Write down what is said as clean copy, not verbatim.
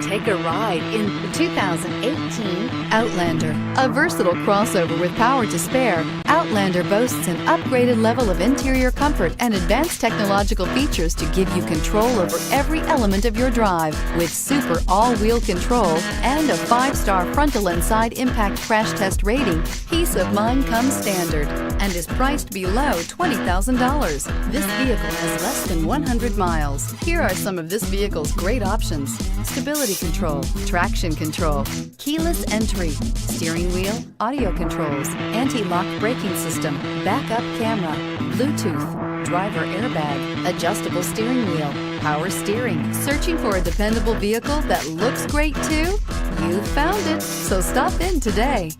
Take a ride in the 2018 Outlander. A versatile crossover with power to spare, Outlander boasts an upgraded level of interior comfort and advanced technological features to give you control over every element of your drive. With super all-wheel control and a 5-star frontal and side impact crash test rating, peace of mind comes standard and is priced below $20,000. This vehicle has less than 100 miles. Here are some of this vehicle's great options: stability control, traction control, keyless entry, steering wheel audio controls, anti-lock braking system, backup camera, Bluetooth, driver airbag, adjustable steering wheel, power steering. Searching for a dependable vehicle that looks great too? You found it, so stop in today.